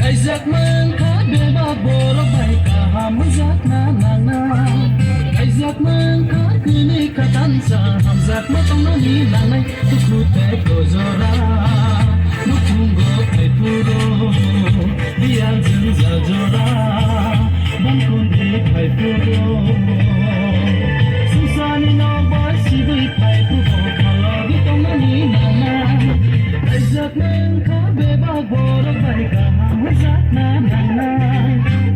Kaizak mengka beba borok baik hamzat na nang na Kaizak mengka kini katansa hamzat matong nani nang nai tuku te kozora nukungo te puro biar zinza jora bangkun di pai puro susani no basi di pai puro kalau di tong nani nang na Kaizak mengka beba borok baik hamzat na nang na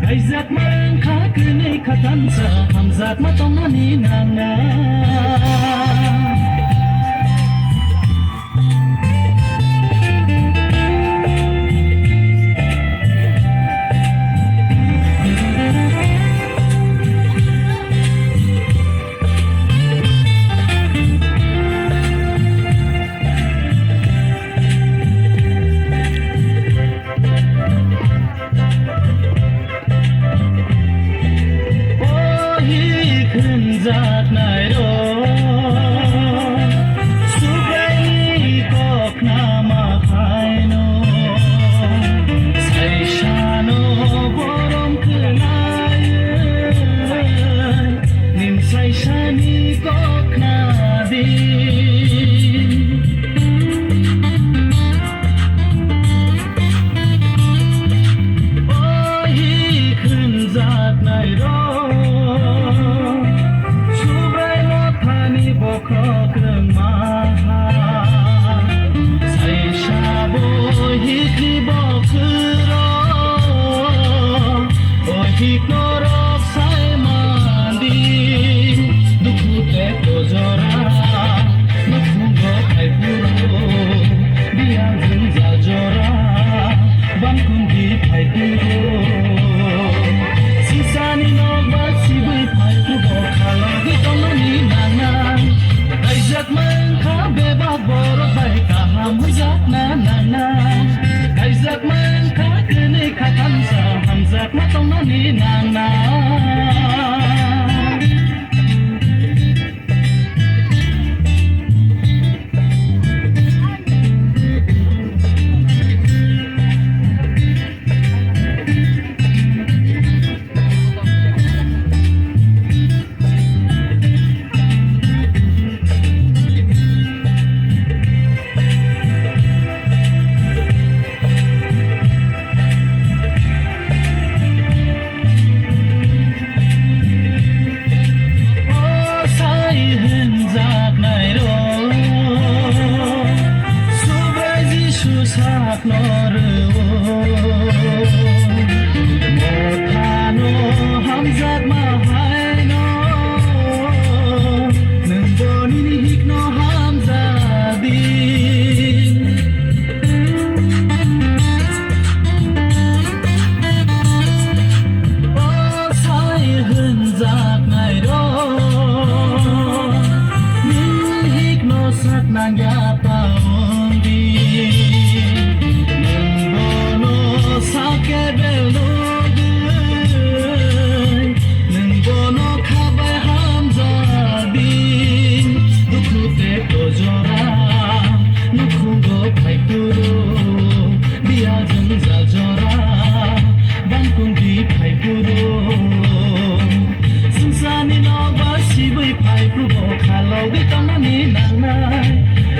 Kaizak mengka kini katansa hamzat matong nani nang na Kaizak mengka kini katansa hamzat matong nani nang na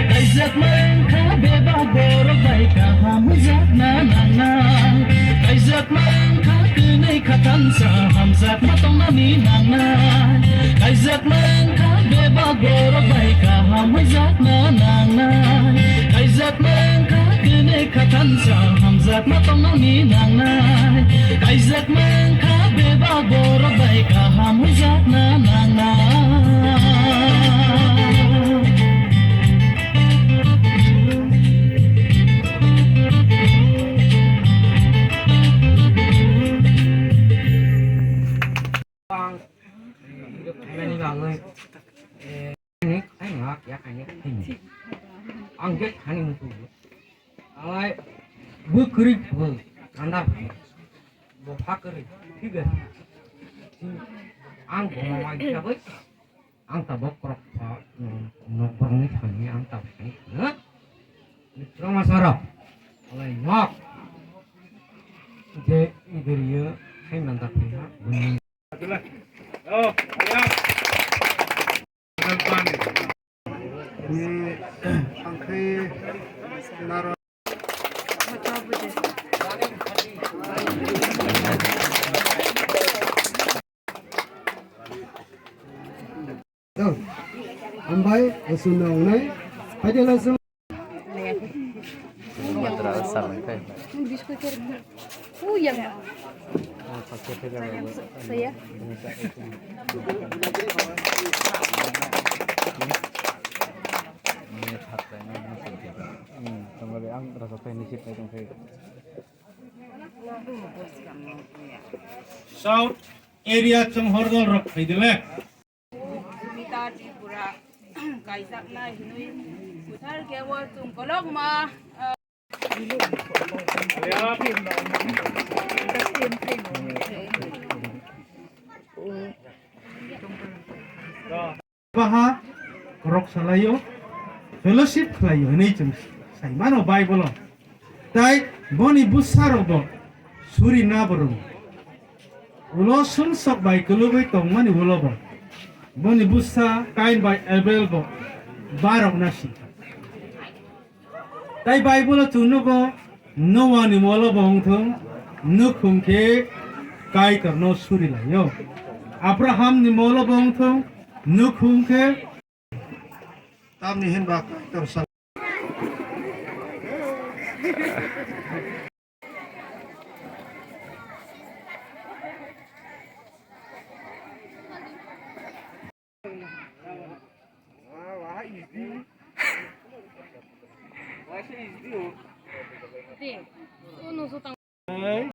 Kaizak mengka beba borok baik hamzat na nang na Kaizak mengka kini katansa hamzat matong nani nang na Kaizak mengka beba borok baik hamzat na nang na Kaizak mengka kini katansa hamzat matong nani nang na Kaizak mengka beba borok baik hamzat na nang na Ini saya ngak ya ini ini. Angget hani mutu. Alai bukri bu anda bu fakri tiga. Ang mau siapa? Ang tabok krok nopor ni hani ang tabok ni. Nah, mitra masyarakat. Alai ngak. Jadi dia saya mantap ya. Oh, ya. Depan. Ini angkai naro tuh ambai sunau nai aja langsung Saya South area chung hordol rok haidile. Sumita Tripura Kaisak na Hinui Kuthar Kewal Tung Kolok Ma Baha rok salayo fellowship klayo nei chung sai mano bible tai boni busaro bo suri na borum ulo sun sok bai kulubai tong mani ulo bo boni busa kain bai abel bo barok nasi tai bible tu no bo no one molo bo hongthong no khumke kai karno suri layo Abraham ni molo bo hongthong no khumke tam ni hen bak tersal Ting,